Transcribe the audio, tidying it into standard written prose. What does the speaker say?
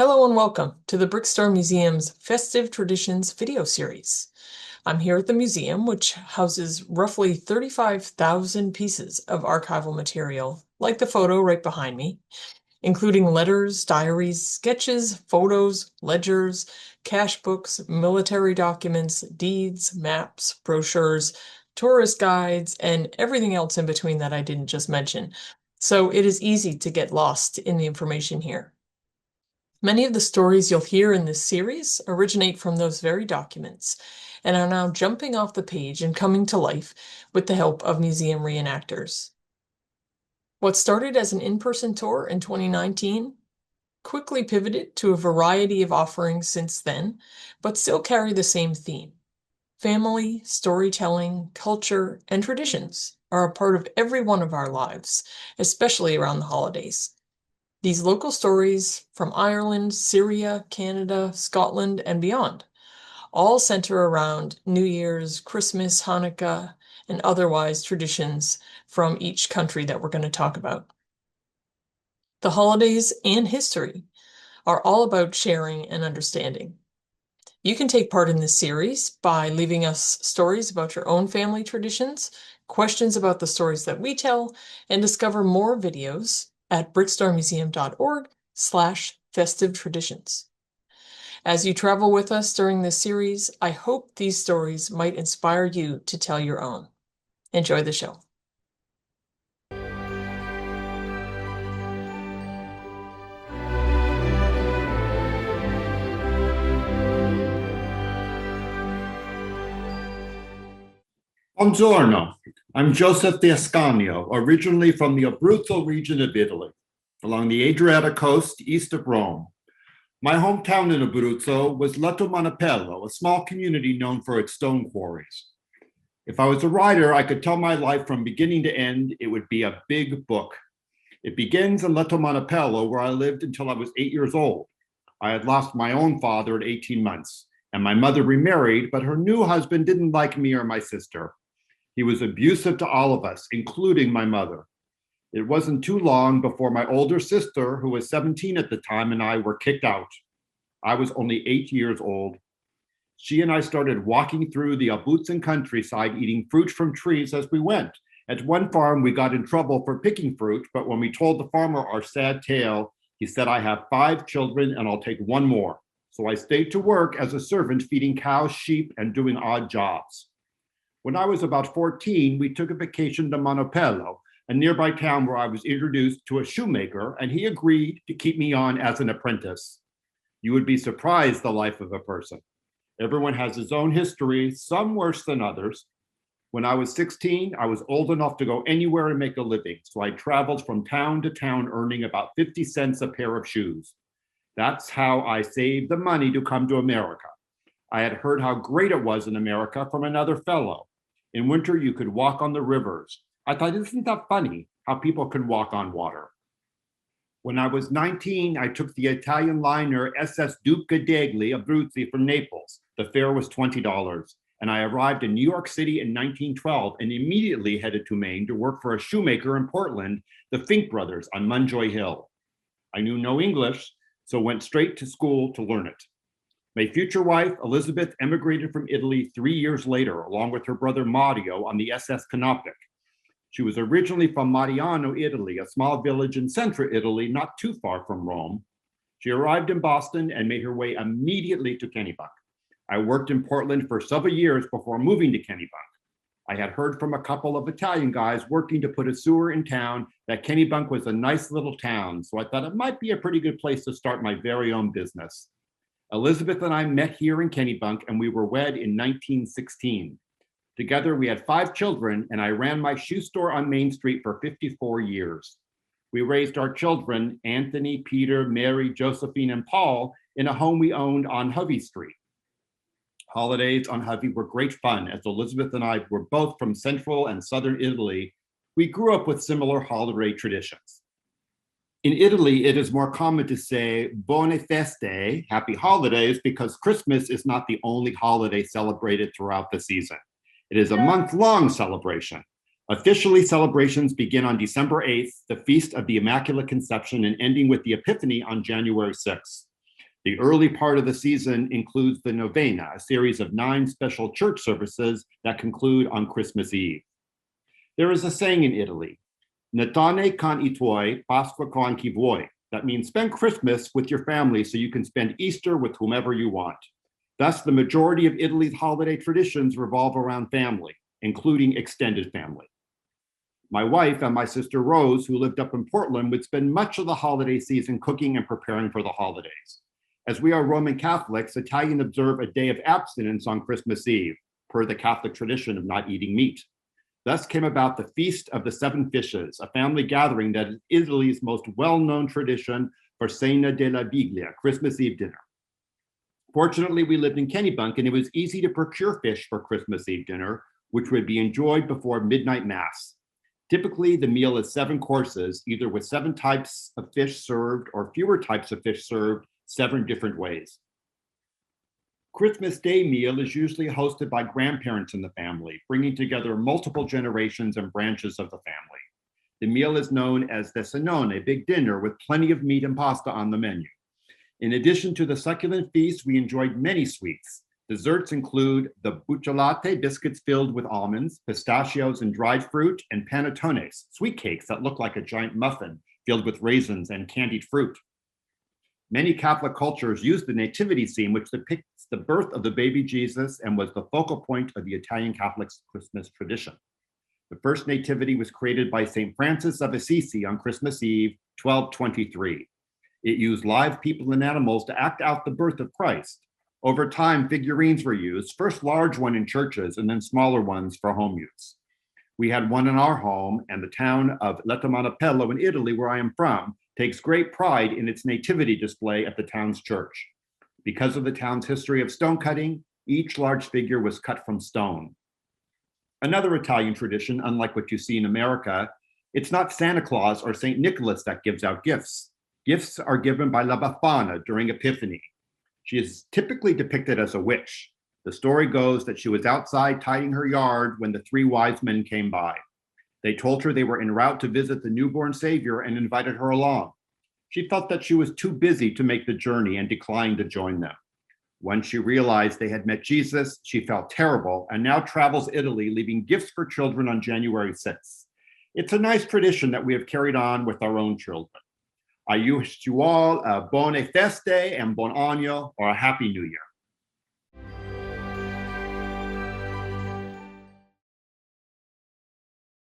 Hello and welcome to the Brickstar Museum's Festive Traditions video series. I'm here at the museum, which houses roughly 35,000 pieces of archival material, like the photo right behind me, including letters, diaries, sketches, photos, ledgers, cash books, military documents, deeds, maps, brochures, tourist guides, and everything else in between that I didn't just mention. So it is easy to get lost in the information here. Many of the stories you'll hear in this series originate from those very documents and are now jumping off the page and coming to life with the help of museum reenactors. What started as an in-person tour in 2019 quickly pivoted to a variety of offerings since then, but still carry the same theme. Family, storytelling, culture, and traditions are a part of every one of our lives, especially around the holidays. These local stories from Ireland, Syria, Canada, Scotland, and beyond all center around New Year's, Christmas, Hanukkah, and otherwise traditions from each country that we're going to talk about. The holidays and history are all about sharing and understanding. You can take part in this series by leaving us stories about your own family traditions, questions about the stories that we tell, and discover more videos at brickstarmuseum.org/festive traditions. As you travel with us during this series, I hope these stories might inspire you to tell your own. Enjoy the show. Buongiorno. I'm Joseph D'Ascanio, originally from the Abruzzo region of Italy, along the Adriatic coast east of Rome. My hometown in Abruzzo was Letto Monopello, a small community known for its stone quarries. If I was a writer, I could tell my life from beginning to end. It would be a big book. It begins in Letto Monopello, where I lived until I was 8 years old. I had lost my own father at 18 months, and my mother remarried, but her new husband didn't like me or my sister. He was abusive to all of us, including my mother. It wasn't too long before my older sister, who was 17 at the time, and I were kicked out. I was only 8 years old. She and I started walking through the Abruzzen countryside, eating fruit from trees as we went. At one farm, we got in trouble for picking fruit, but when we told the farmer our sad tale, he said, "I have 5 children and I'll take one more." So I stayed to work as a servant, feeding cows, sheep, and doing odd jobs. When I was about 14, we took a vacation to Monopello, a nearby town where I was introduced to a shoemaker, and he agreed to keep me on as an apprentice. You would be surprised the life of a person. Everyone has his own history, some worse than others. When I was 16, I was old enough to go anywhere and make a living, so I traveled from town to town earning about 50 cents a pair of shoes. That's how I saved the money to come to America. I had heard how great it was in America from another fellow. In winter, you could walk on the rivers. I thought, isn't that funny, how people can walk on water? When I was 19, I took the Italian liner SS Duca degli Abruzzi from Naples. The fare was $20, and I arrived in New York City in 1912 and immediately headed to Maine to work for a shoemaker in Portland, the Fink brothers on Munjoy Hill. I knew no English, so went straight to school to learn it. My future wife, Elizabeth, emigrated from Italy 3 years later, along with her brother Mario on the SS Kennebunk. She was originally from Mariano, Italy, a small village in central Italy, not too far from Rome. She arrived in Boston and made her way immediately to Kennebunk. I worked in Portland for several years before moving to Kennebunk. I had heard from a couple of Italian guys working to put a sewer in town that Kennebunk was a nice little town, so I thought it might be a pretty good place to start my very own business. Elizabeth and I met here in Kennebunk, and we were wed in 1916. Together, we had 5 children, and I ran my shoe store on Main Street for 54 years. We raised our children, Anthony, Peter, Mary, Josephine, and Paul, in a home we owned on Hovey Street. Holidays on Hovey were great fun, as Elizabeth and I were both from central and southern Italy. We grew up with similar holiday traditions. In Italy, it is more common to say buone feste, happy holidays, because Christmas is not the only holiday celebrated throughout the season. It is a month-long celebration. Officially, celebrations begin on December 8th, the Feast of the Immaculate Conception, and ending with the Epiphany on January 6th. The early part of the season includes the Novena, a series of 9 special church services that conclude on Christmas Eve. There is a saying in Italy, Natane con I tuoi, Pasqua con chi vuoi. That means spend Christmas with your family so you can spend Easter with whomever you want. Thus, the majority of Italy's holiday traditions revolve around family, including extended family. My wife and my sister Rose, who lived up in Portland, would spend much of the holiday season cooking and preparing for the holidays. As we are Roman Catholics, Italians observe a day of abstinence on Christmas Eve, per the Catholic tradition of not eating meat. Thus came about the Feast of the Seven Fishes, a family gathering that is Italy's most well-known tradition for Cena della Viglia, Christmas Eve dinner. Fortunately, we lived in Kennebunk, and it was easy to procure fish for Christmas Eve dinner, which would be enjoyed before midnight mass. Typically, the meal is 7 courses, either with 7 types of fish served or fewer types of fish served 7 different ways. Christmas Day meal is usually hosted by grandparents in the family, bringing together multiple generations and branches of the family. The meal is known as the cenone, a big dinner with plenty of meat and pasta on the menu. In addition to the succulent feast, we enjoyed many sweets. Desserts include the bucciolate, biscuits filled with almonds, pistachios and dried fruit, and panettones, sweet cakes that look like a giant muffin filled with raisins and candied fruit. Many Catholic cultures use the nativity scene, which depicts the birth of the baby Jesus and was the focal point of the Italian Catholic Christmas tradition. The first nativity was created by St. Francis of Assisi on Christmas Eve, 1223. It used live people and animals to act out the birth of Christ. Over time, figurines were used, first large one in churches and then smaller ones for home use. We had one in our home, and the town of Lettomanapello in Italy, where I am from, takes great pride in its nativity display at the town's church. Because of the town's history of stone cutting, each large figure was cut from stone. Another Italian tradition, unlike what you see in America, it's not Santa Claus or St. Nicholas that gives out gifts. Gifts are given by La Befana during Epiphany. She is typically depicted as a witch. The story goes that she was outside tidying her yard when the 3 wise men came by. They told her they were en route to visit the newborn Savior and invited her along. She felt that she was too busy to make the journey and declined to join them. When she realized they had met Jesus, she felt terrible and now travels Italy, leaving gifts for children on January 6th. It's a nice tradition that we have carried on with our own children. I wish you all a buone feste and buon anno, or a happy new year.